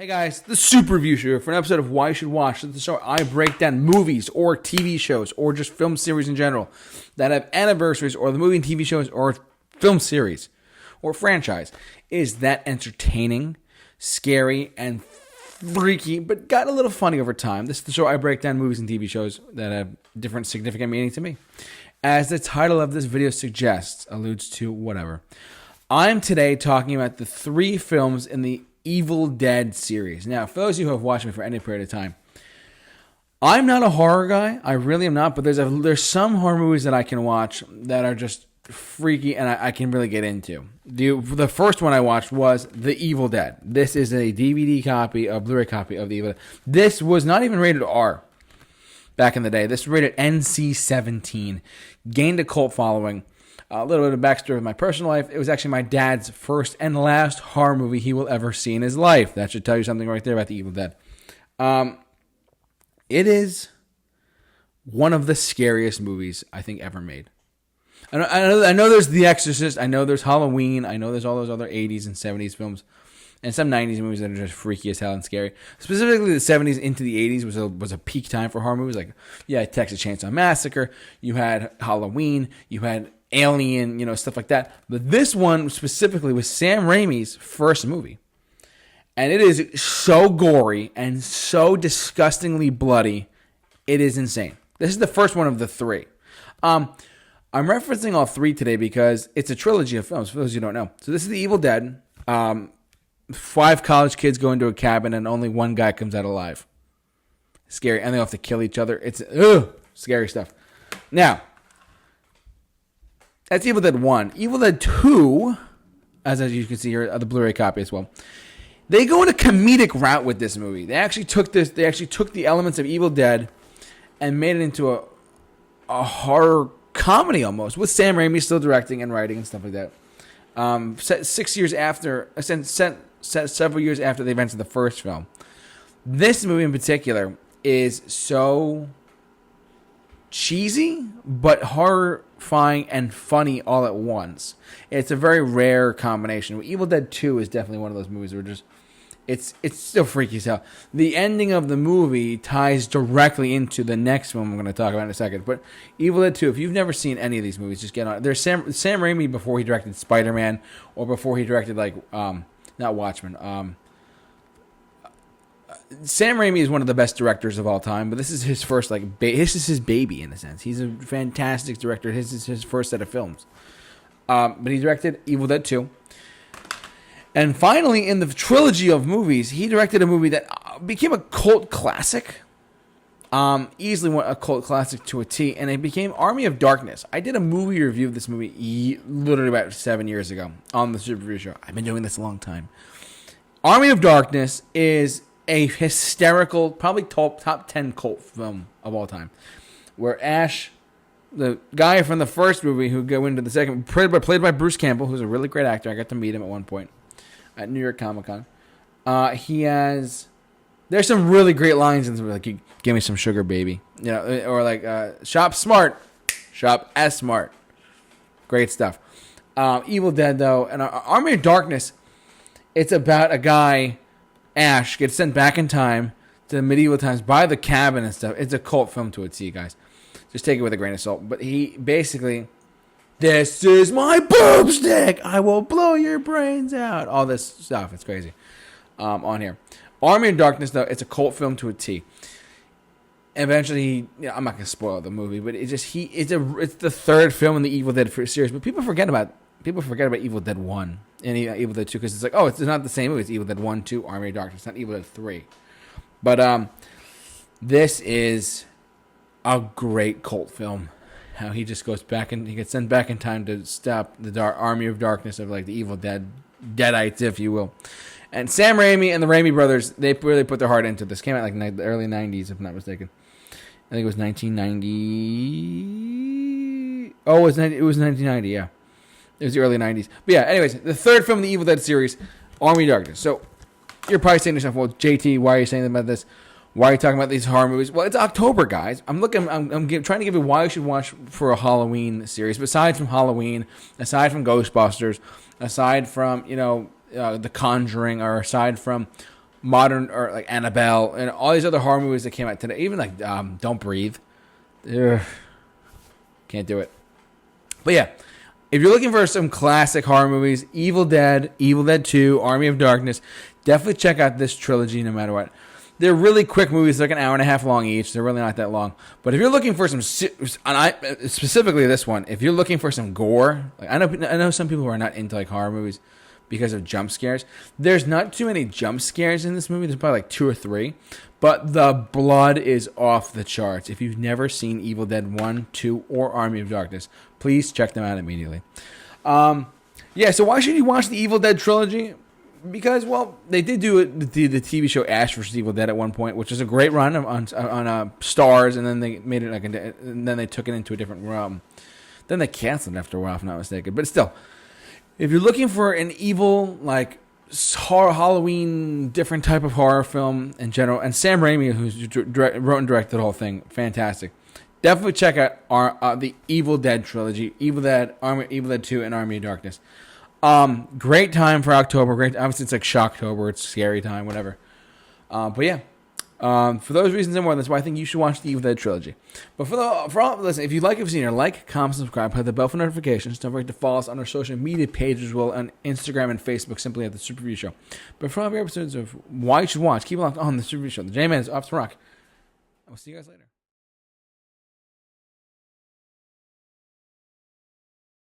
Hey guys, the Super Review Show for an episode of Why You Should Watch. This is the show I break down movies or TV shows or just film series in general that have anniversaries or the movie and TV shows or film series or franchise. Is that entertaining, scary, and freaky, but got a little funny over time? This is the show I break down movies and TV shows that have different significant meaning to me. As the title of this video suggests, alludes to whatever. I'm today talking about the 3 films in the Evil Dead series. Now, for those of you who have watched me for any period of time, I'm not a horror guy. I really am not, but there's some horror movies that I can watch that are just freaky and I can really get into. The first one I watched was The Evil Dead. this is a DVD copy, a Blu-ray copy of The Evil Dead. This was not even rated R back in the day. This was rated NC-17. Gained a cult following. A little bit of backstory of my personal life. It was actually my dad's first and last horror movie he will ever see in his life. That should tell you something right there about The Evil Dead. It is one of the scariest movies I think ever made. I know there's The Exorcist. I know there's Halloween. I know there's all those other 80s and 70s films and some 90s movies that are just freaky as hell and scary. Specifically, the 70s into the 80s was a peak time for horror movies. Like, yeah, Texas Chainsaw Massacre. You had Halloween. You had Alien, stuff like that. But this one specifically was Sam Raimi's first movie. And it is so gory and so disgustingly bloody. It is insane. This is the first one of the 3. I'm referencing all 3 today because it's a trilogy of films, for those who don't know. So this is The Evil Dead. 5 college kids go into a cabin and only one guy comes out alive. Scary. And they have to kill each other. It's scary stuff. Now, that's Evil Dead 1. Evil Dead 2, as you can see here, the Blu-ray copy as well. They go in a comedic route with this movie. They actually took the elements of Evil Dead and made it into a horror comedy almost, with Sam Raimi still directing and writing and stuff like that. Set several years after the events of the first film. This movie in particular is so cheesy, but horrifying and funny all at once. It's a very rare combination. Evil Dead 2 is definitely one of those movies where it's still freaky as hell. The ending of the movie ties directly into the next one I'm going to talk about in a second. But Evil Dead 2, if you've never seen any of these movies, just get on it. There's Sam Raimi before he directed Spider-Man, or before he directed not Watchmen. Sam Raimi is one of the best directors of all time, but this is his first this is his baby in a sense. He's a fantastic director. This is his first set of films. But he directed Evil Dead 2. And finally, in the trilogy of movies, he directed a movie that became a cult classic. Easily a cult classic to a T, and it became Army of Darkness. I did a movie review of this movie literally about 7 years ago on the Super Review Show. I've been doing this a long time. Army of Darkness is a hysterical, probably top 10 cult film of all time, where Ash, the guy from the first movie who go into the second, played by Bruce Campbell, who's a really great actor. I got to meet him at one point at New York Comic Con. There's some really great lines in this movie, like, give me some sugar, baby. Or like, shop smart, shop as smart. Great stuff. Evil Dead, though, and Army of Darkness, it's about a guy, Ash, gets sent back in time to the medieval times by the cabin and stuff. It's a cult film to a T, guys. Just take it with a grain of salt. But he basically, this is my boomstick. I will blow your brains out. All this stuff. It's crazy. On here. Army of Darkness, though, it's a cult film to a T. Eventually, I'm not going to spoil the movie, but it's the third film in the Evil Dead series. But people forget about Evil Dead 1 and Evil Dead 2 because it's like, oh, it's not the same movie. It's Evil Dead 1, 2, Army of Darkness. It's not Evil Dead 3. But this is a great cult film. How he just goes back and he gets sent back in time to stop the Army of Darkness of like the Evil Dead, Deadites, if you will. And Sam Raimi and the Raimi brothers, they really put their heart into this. Came out like the early 90s, if I'm not mistaken. I think it was 1990. Oh, it was 1990, yeah. It was the early 90s. But yeah, anyways, the third film in the Evil Dead series, Army of Darkness. So you're probably saying to yourself, well, JT, why are you saying about this? Why are you talking about these horror movies? Well, it's October, guys. I'm trying to give you why you should watch for a Halloween series. Besides from Halloween, aside from Ghostbusters, aside from, The Conjuring, or aside from modern, or like Annabelle and all these other horror movies that came out today. Even like Don't Breathe. Ugh, can't do it. But yeah, if you're looking for some classic horror movies, Evil Dead 2, Army of Darkness, definitely check out this trilogy no matter what. They're really quick movies. They're like an hour and a half long each. They're really not that long. But if you're looking for some, specifically this one, if you're looking for some gore, like I know some people who are not into like horror movies because of jump scares. There's not too many jump scares in this movie. There's probably like 2 or 3. But the blood is off the charts. If you've never seen Evil Dead 1, 2, or Army of Darkness, please check them out immediately. Yeah, so why should you watch the Evil Dead trilogy? Because, well, they did do the TV show Ash vs. Evil Dead at one point, which was a great run on Starz, and then they made it and then they took it into a different realm. Then they canceled it after a while, if I'm not mistaken. But still, if you're looking for an evil, like, horror, Halloween, different type of horror film in general, and Sam Raimi, who wrote and directed the whole thing, fantastic. Definitely check out the Evil Dead trilogy, Evil Dead 2, and Army of Darkness. Great time for October. Obviously, it's like Shocktober. It's scary time, whatever. But yeah, for those reasons and more, that's why I think you should watch the Evil Dead trilogy. But listen, if you like what you've seen, like, comment, subscribe, hit the bell for notifications. Don't forget to follow us on our social media pages as well, on Instagram and Facebook, simply at the Super Review Show. But for all the episodes of Why You Should Watch, keep it locked on the Super Review Show. The J-Man is off to rock. I will see you guys later.